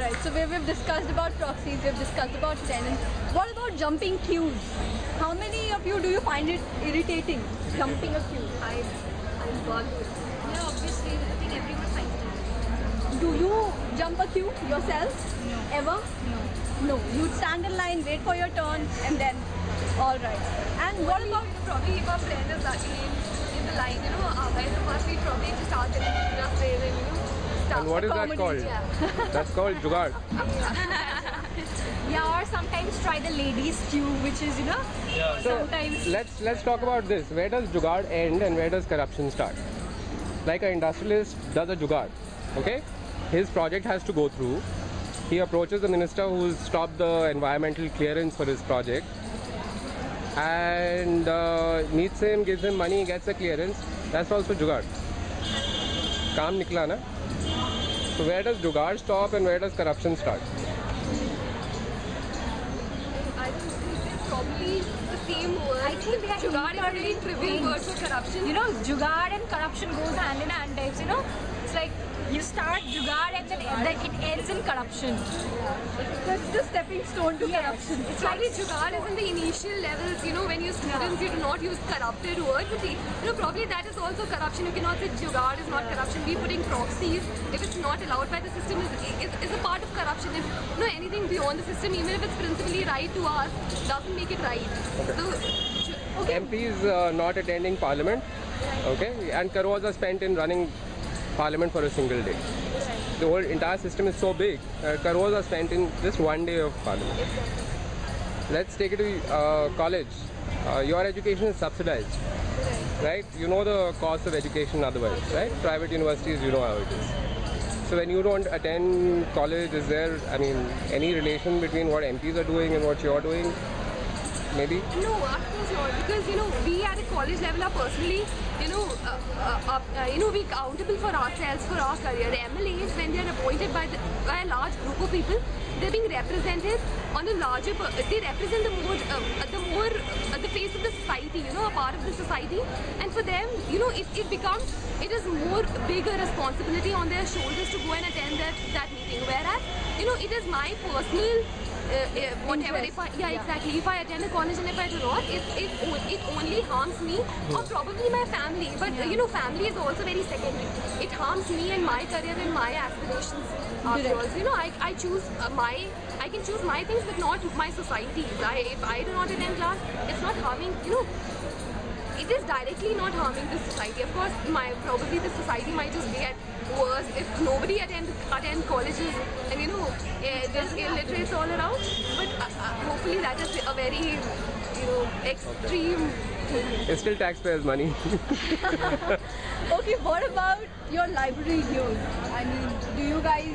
Alright, so we've discussed about proxies, we've discussed about tenants. What about jumping queues? How many of you do you find it irritating, jumping a queue? I'm bugged. Yeah, obviously, I think everyone finds it. Do you jump a queue yourself? No. Ever? No. No. You'd stand in line, wait for your turn, and then, alright. And what about... Probably if our friend is in the line, by the first we'd probably just ask them to just say them, stuff. And what is that called? Yeah. That's called jugaad. Yeah, or sometimes try the ladies queue, which is, So sometimes... let's talk about this. Where does jugaad end and where does corruption start? Like an industrialist does a jugaad, okay? His project has to go through. He approaches the minister who's stopped the environmental clearance for his project and meets him, gives him money, gets the clearance. That's also jugaad. Kaam nikla na? So where does jugaad stop and where does corruption start? I don't think it's probably the same word. I think they are jugaad is a very trivial word for corruption. Jugaad and corruption goes hand in hand types, It's like you start jugaad and then it ends in corruption. That's the stepping stone to corruption. It's like jugaad is in the initial levels, when you're students, you do not use corrupted words. But probably that is also corruption. You cannot say jugaad is not corruption. We putting proxies, if it's not allowed by the system, is a part of corruption. If anything beyond the system, even if it's principally right to us, doesn't make it right. Okay. MPs not attending parliament, okay, and crores are spent in running parliament for a single day. The whole entire system is so big, crores are spent in just one day of parliament. Let's take it to college. Your education is subsidized, right? You know the cost of education otherwise, right? Private universities, you know how it is. So when you don't attend college, is there, any relation between what MPs are doing and what you're doing? Maybe? No, of course not. Because, we at a college level are personally, we accountable for ourselves, for our career. The MLAs, when they are appointed by a large group of people, they're being represented on a larger, they represent the face of the society, a part of the society. And for them, it is more bigger responsibility on their shoulders to go and attend that meeting. Whereas, it is my personal whatever, exactly. If I attend a college and if I do not, it only harms me or probably my family. But family is also very secondary. It harms me and my career and my aspirations afterwards. I can choose my things, but not my societies. If I do not attend class, it's not harming. It is directly not harming the society. Of course, probably the society might just get worse if nobody attend colleges and there's illiterates all around. But hopefully that is a very extreme. It's still taxpayers' money. Okay, what about your library dues? Do you guys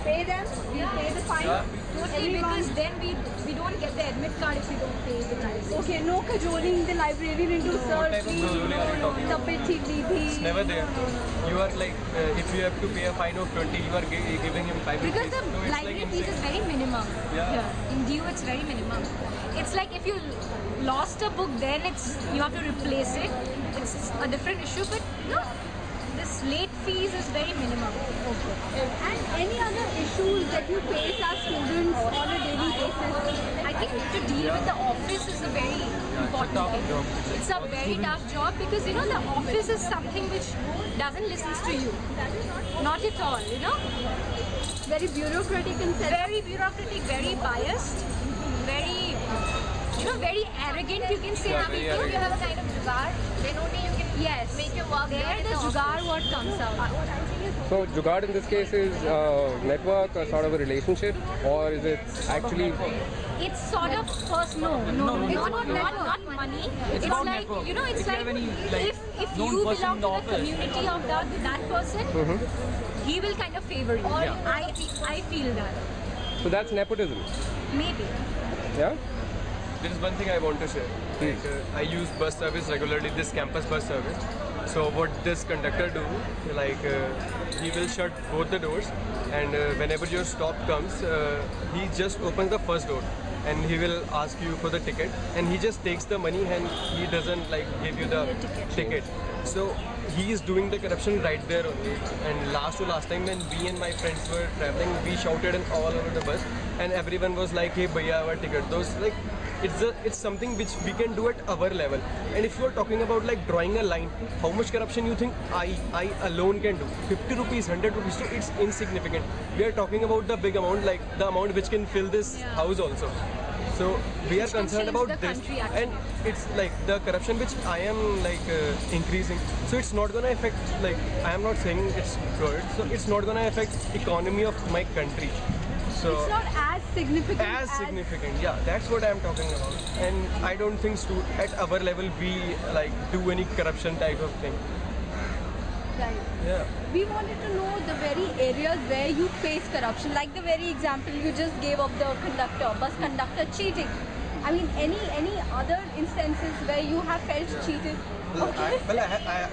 pay them? Do you pay the fine? Totally, because then we don't get the admit card if we don't pay the library. Okay, no cajoling the librarian into sir, please, it's never there. You are like, if you have to pay a fine of 20, you are giving him 5 rupees. Because the library fees is very minimum. Yeah. In due, it's very minimum. It's like if you lost a book, then you have to replace it. It's a different issue, but this late fees is very minimum. Okay. And any other issues that you face as students on a daily basis? I think to deal with the office is a very important thing. It's a very tough job because the office is something which doesn't listen to you. Not at all, Very bureaucratic and very bureaucratic, very biased, very very arrogant, you can say. If you have a kind of jugaad, then only you can make your work there the jugaad word comes out. So jugaad in this case is network or sort of a relationship, or is it actually? It's sort of personal. No, it's not money. It's like it's like if you belong to the community of that person, he will kind of favor you. I feel that. So that's nepotism. Maybe. Yeah. There is one thing I want to say. Like, I use bus service regularly, this campus bus service. So what this conductor do, he will shut both the doors, and whenever your stop comes, he just opens the first door and he will ask you for the ticket, and he just takes the money and he doesn't give you the ticket. So he is doing the corruption right there only. And last time when we and my friends were traveling, we shouted and all over the bus, and everyone was like, "Hey, bhaiya, our ticket." Those like, it's something which we can do at our level. And if you are talking about like drawing a line, how much corruption you think I alone can do? 50 rupees, 100 rupees, so it's insignificant. We are talking about the big amount, like the amount which can fill this house also. So we are concerned about this, and it's like the corruption which I am like increasing. So it's not gonna affect, like, I am not saying it's good. So it's not gonna affect economy of my country. So It's not as significant as significant, yeah, that's what I'm talking about. And I don't think at our level we like do any corruption type of thing. Right. Yeah. We wanted to know the very areas where you face corruption, like the very example you just gave of the bus conductor cheating. I mean, any other instances where you have felt cheated? Okay.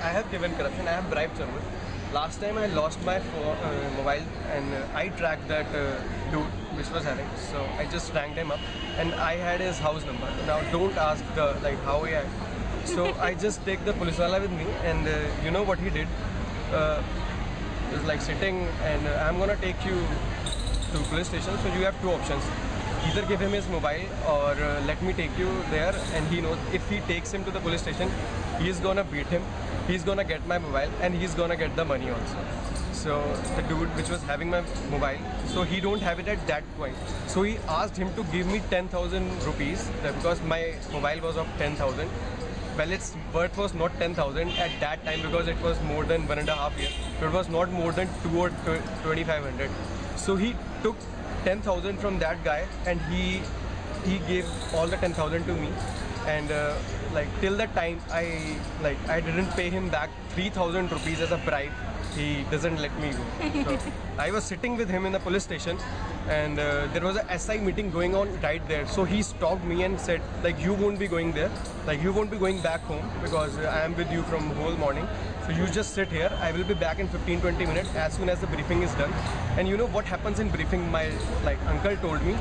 I have given corruption. I have bribed someone. Last time I lost my mobile, and I tracked that dude which was having. So I just rang him up, and I had his house number. Now don't ask how he had. So I just take the police wala with me, and you know what he did? He was like sitting, and I'm gonna take you to police station. So you have two options: either give him his mobile, or let me take you there. And he knows if he takes him to the police station, he's gonna beat him. He's gonna get my mobile, and he's gonna get the money also. So the dude which was having my mobile, so he don't have it at that point. So he asked him to give me 10,000 rupees because my mobile was of 10,000. Well, its worth was not 10,000 at that time because it was more than 1.5 years. So it was not more than 2 or 2,500. So he took 10,000 from that guy, and he gave all the 10,000 to me. And till that time, I didn't pay him back 3,000 rupees as a bribe. He doesn't let me go. So I was sitting with him in the police station, and there was a SI meeting going on right there. So he stopped me and said, like, you won't be going there. Like, you won't be going back home because I am with you from whole morning. So you just sit here. I will be back in 15-20 minutes as soon as the briefing is done. And you know what happens in briefing? My uncle told me,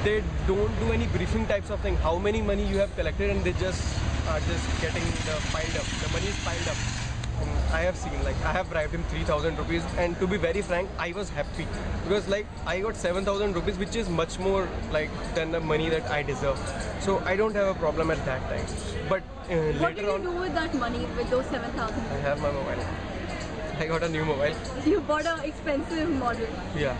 they don't do any briefing types of thing. How many money you have collected, and they just are just getting piled up. The money is piled up. And I have seen, I have bribed him 3,000 rupees, and to be very frank, I was happy because I got 7,000 rupees, which is much more than the money that I deserve. So I don't have a problem at that time. But What did later you on, do with that money, with those 7,000? I have my mobile. I got a new mobile. You bought an expensive model. Yeah.